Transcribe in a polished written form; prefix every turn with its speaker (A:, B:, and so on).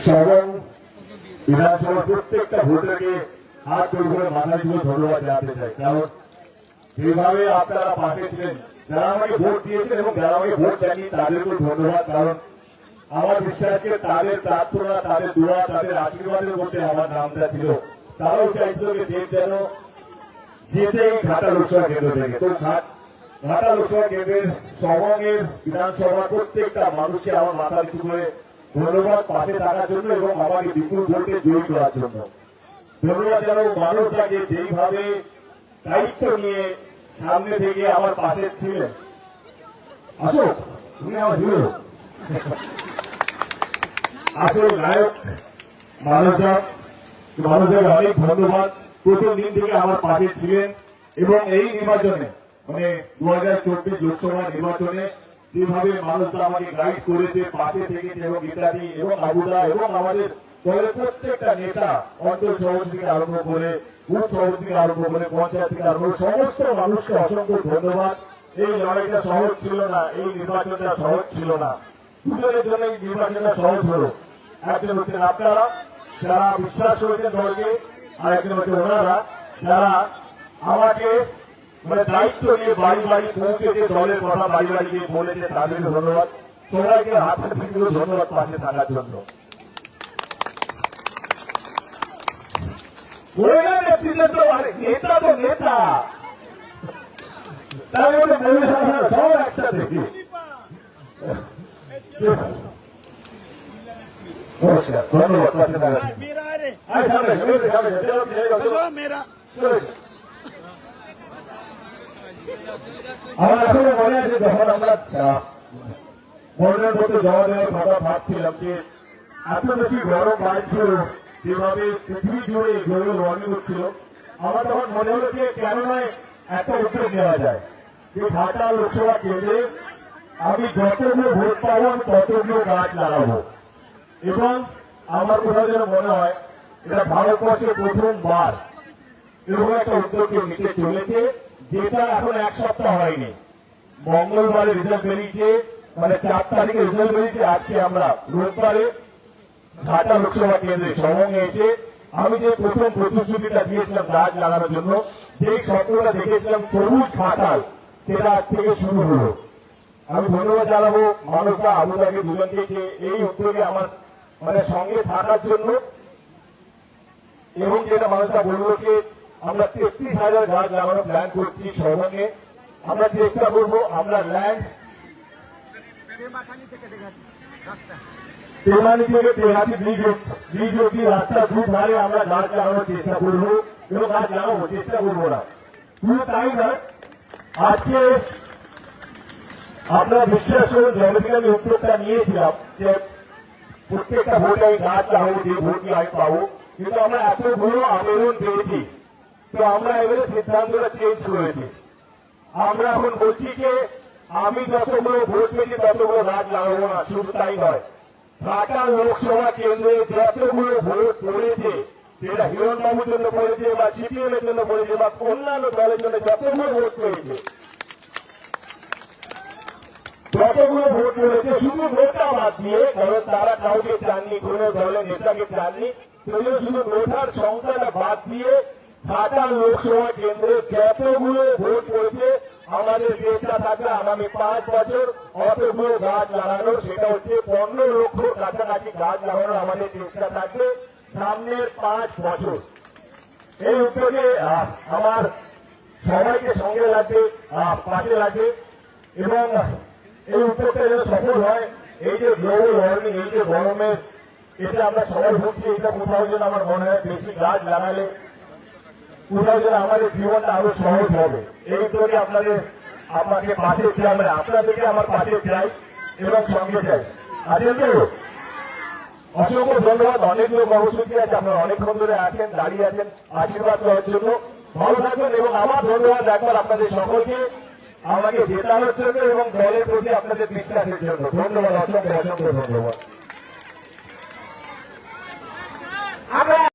A: সবং বিধানসভার প্রত্যেকটা ভোটারকে হাত জোর করে মাথা দিয়ে ধন্যবাদ জানাতে চাই। কারণ যেভাবে আপনারা পাশে ছিলেন, যারা আমাকে ভোট দিয়েছেন এবং যারা আমাকে ভোট দেননি তাদেরকেও ধন্যবাদ। কারণ আমার বিশ্বাসকে তাদের প্রার্থনা, তাদের দোয়া, তাদের আশীর্বাদের মধ্যে আমার নামটা ছিল। তারাও চাইছিল যে দেব যেন যেতে ঘাটা লোকসভা কেন্দ্র থেকে। তো ঘাটা লোকসভা কেন্দ্রের সবংয়ের বিধানসভার প্রত্যেকটা মানুষকে আমার মাথা নিচু করে ধন্যবাদ পাশে থাকার জন্য এবং আমাকে বিপুল ভোটে জয়ী করার জন্য। ধন্যবাদ যেন মানুষটাকে যেইভাবে দায়িত্ব নিয়ে সামনে থেকে আমার পাশে ছিলেন। আসো, তুমি আমার হিরো, আসলে নায়ক মানুষদের অনেক ধন্যবাদ। প্রথম দিন থেকে আমার পাশে ছিলেন এবং এই নির্বাচনে মানে 2024 লোকসভা নির্বাচনে যেভাবে মানুষরা আমাকে গাইড করেছে, পাশে থেকেছে এবং ইত্যাদি এবং আবুদা এবং আমাদের দলের প্রত্যেকটা নেতা, অঞ্চল সভাপতি থেকে আরম্ভ করে বুথ সভাপতি থেকে আরম্ভ করে পঞ্চায়েত থেকে আরম্ভ করে সমস্ত মানুষকে অসংখ্য ধন্যবাদ। এই লড়াইটা সহজ ছিল না, এই নির্বাচনটা সহজ ছিল না। দুজনের জন্য এই নির্বাচনটা সহজ হল। একজন হচ্ছেন আপনারা যারা বিশ্বাস করেছেন দলকে, আর একজন হচ্ছে ওনারা যারা আমাকে মানে দায়িত্ব নিয়ে বাড়ি বাড়ি পৌঁছেছে, দলের কথা বাড়ি বাড়ি গিয়ে বলেছে, তাদেরকে ধন্যবাদ। সবাইকে হাত হাতে ধন্যবাদ পাশে থাকার জন্য। নেতা তো নেতা, তার মধ্যে সব একসাথে। নমস্কার, ধন্যবাদ পাশে থাকার জন্য। আমার এখনো মনে আছে যখন আমরা মনোনয়ন পত্র জমা দেওয়ার কথা ভাবছিলাম যে এত বেশি গরম বাড়ছিল, যেভাবে পৃথিবী জুড়ে গ্লোবাল ওয়ার্মিং হচ্ছিল, আমার তখন মনে হলো যে কেন নয় একটা উদ্যোগ নেওয়া যায় যে ঘাটা লোকসভা কেন্দ্রে আমি যতগুলো ভোট পাবো আমি ততগুলো গাছ লাগাবো। এবং আমার কোথাও যেন মনে হয় এটা ভারতবর্ষে প্রথমবার এরকম একটা উদ্যোগ নিতে চলেছে, যেটা এখন এক সপ্তাহ হয়নি। মঙ্গলবারে রেজাল্ট বেরিয়েছে, মানে 4 তারিখে রেজাল্ট বেরিয়েছে। আজকে আমরা রোববারে ঘাটা লোকসভা কেন্দ্রে সবংয়ে এসে আমি যে প্রথম প্রতিশ্রুতিটা দিয়েছিলাম গাছ লাগানোর জন্য, যে স্বপ্নটা দেখেছিলাম সবুজ ঘাটাল, সেটা আজ থেকে শুরু হলো। আমি ধন্যবাদ জানাবো মানুষরা আবুদাকে দুজনকে যে এই উদ্যোগে আমার মানে সঙ্গে থাকার জন্য। এবং যেটা মানুষরা বললো যে আমরা 33,000 গাছ লাগানোর প্ল্যান করছি সবংয়ে। আমরা চেষ্টা করবো আমরা ল্যান্ড তেমানি থেকে তেহাতি ব্রিজ অব্দি রাস্তা দুধারে আমরা গাছ লাগানোর চেষ্টা করবো এবং গাছ লাগাবো, চেষ্টা করবো না শুধু তাই নয়। আজকে আপনারা বিশ্বাস করুন, যবে থেকে আমি উদ্যোগটা নিয়েছিলাম যে প্রত্যেকটা ভোটে আমি গাছ লাগাবো, যে ভোটই আমি পাবো, কিন্তু আমরা এতগুলো আবেদন পেয়েছি। তো আমরা এবারে সিদ্ধান্তটা চেঞ্জ করেছি। আমরা এখন বলছি যে আমি যতগুলো ভোট পেয়েছি ততগুলো গাছ লাগাবো না। শুধু তাই নয়, ঘাটা লোকসভা কেন্দ্রে যতগুলো ভোট পড়েছে, যেটা হিরণবাবুর জন্য পড়েছে বা সিপিএম এর জন্য পড়েছে বা অন্যান্য দলের জন্য যতগুলো ভোট পড়েছে, যতগুলো ভোট পড়েছে শুধু নোটা বাদ দিয়ে, কারণ তারা কাউকে চাননি, কোন দলের নেতাকে চাননি, শুধু নোটার সংখ্যাটা বাদ দিয়ে ঘাটা লোকসভা কেন্দ্রে যতগুলো ভোট পড়েছে আমাদের চেষ্টা থাকবে আগামী 5 বছর অতগুলো গাছ লাগানোর। সেটা হচ্ছে 15 লক্ষ কাছাকাছি গাছ লাগানোর আমাদের চেষ্টা থাকবে সামনের 5 বছর। এই উদ্যোগে আমার সবাইকে সঙ্গে লাগবে, পাশে লাগবে এবং এই উদ্যোগটা যেন সফল হয়। এই যে গ্লোবাল ওয়ার্মিং, এই যে গরমের, এটা আমরা সবাই ভুগছি, এটা কোথাও যেন আমার মনে হয় বেশি গাছ লাগালে কোথাও যেন আমাদের জীবনটা আরো সহজ হবে। এই উদ্যোগে আপনাকে পাশে চাই, আমরা আপনাদেরকে আমার পাশে চাই এবং সঙ্গে চাই। আছেন তো? অসংখ্য ধন্যবাদ। অনেক লোক কর্মসূচি আছে, আপনারা অনেকক্ষণ ধরে আছেন, দাঁড়িয়ে আছেন আশীর্বাদ করার জন্য। ভালো থাকবেন এবং আমার ধন্যবাদ একবার আপনাদের সকলকে আমাকে জেতানোর জন্য এবং দলের প্রতি আপনাদের বিশ্বাসের জন্য। ধন্যবাদ, অসংখ্য অসংখ্য ধন্যবাদ।